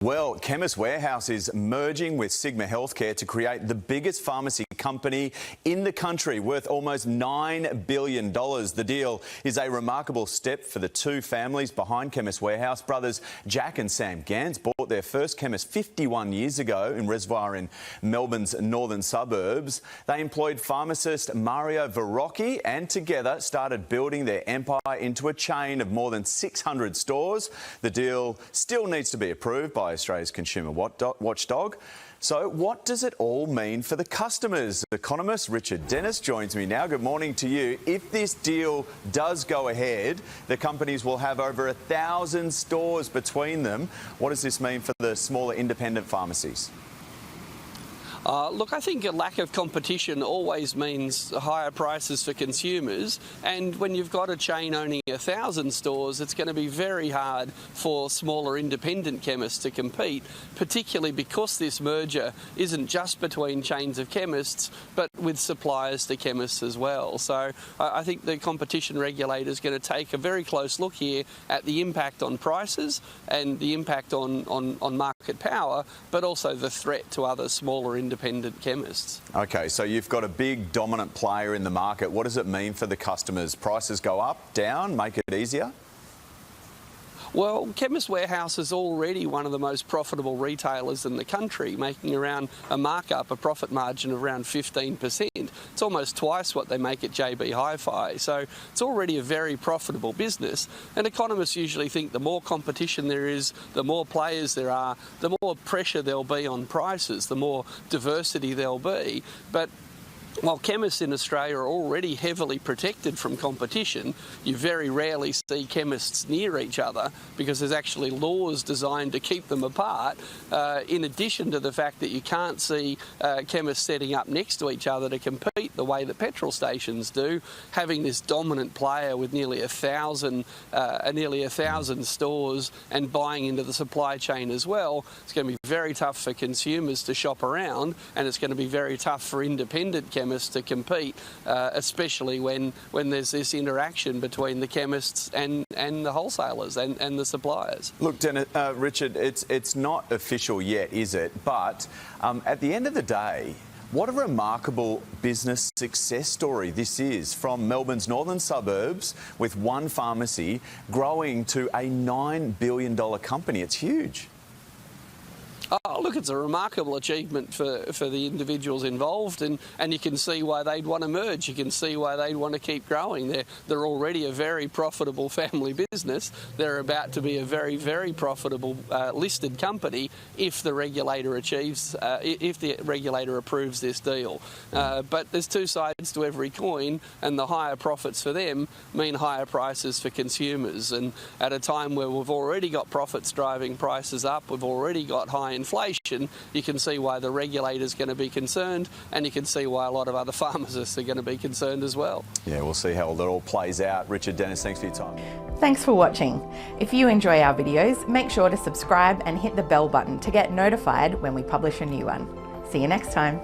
Well, Chemist Warehouse is merging with Sigma Healthcare to create the biggest pharmacy company in the country, worth almost $9 billion. The deal is a remarkable step for the two families behind Chemist Warehouse. Brothers Jack and Sam Gans bought their first chemist 51 years ago in Reservoir in Melbourne's northern suburbs. They employed pharmacist Mario Verrocchi and together started building their empire into a chain of more than 600 stores. The deal still needs to be approved by Australia's consumer watchdog. So what does it all mean for the customers? Economist Richard Dennis joins me now. Good morning to you. If this deal does go ahead, the companies will have over 1,000 stores between them. What does this mean for the smaller independent pharmacies? Look, I think a lack of competition always means higher prices for consumers, and when you've got a chain owning 1,000 stores, it's going to be very hard for smaller independent chemists to compete, particularly because this merger isn't just between chains of chemists, but with suppliers to chemists as well. So I think the competition regulator is going to take a very close look here at the impact on prices and the impact on market power, but also the threat to other smaller independent chemists. OK, so you've got a big dominant player in the market. What does it mean for the customers? Prices go up, down, make it easier? Well, Chemist Warehouse is already one of the most profitable retailers in the country, making around a markup, a profit margin of around 15%. It's almost twice what they make at JB Hi-Fi. So it's already a very profitable business. And economists usually think the more competition there is, the more players there are, the more pressure there'll be on prices, the more diversity there'll be. But while chemists in Australia are already heavily protected from competition, you very rarely see chemists near each other because there's actually laws designed to keep them apart, in addition to the fact that you can't see chemists setting up next to each other to compete the way that petrol stations do. Having this dominant player with nearly 1,000 stores and buying into the supply chain as well, it's going to be very tough for consumers to shop around, and it's going to be very tough for independent chemists to compete, especially when there's this interaction between the chemists and the wholesalers and the suppliers. Look, Richard, it's not official yet, is it? But at the end of the day, what a remarkable business success story this is, from Melbourne's northern suburbs with one pharmacy growing to a $9 billion company. It's huge. Oh, look, it's a remarkable achievement for the individuals involved, and you can see why they'd want to merge. You can see why they'd want to keep growing. They're already a very profitable family business. They're about to be a very, very profitable listed company if the regulator approves this deal. But there's two sides to every coin, and the higher profits for them mean higher prices for consumers. And at a time where we've already got profits driving prices up, we've already got high inflation, you can see why the regulator's going to be concerned, and you can see why a lot of other pharmacists are going to be concerned as well. Yeah, we'll see how that all plays out. Richard Dennis, thanks for your time. Thanks for watching. If you enjoy our videos, make sure to subscribe and hit the bell button to get notified when we publish a new one. See you next time.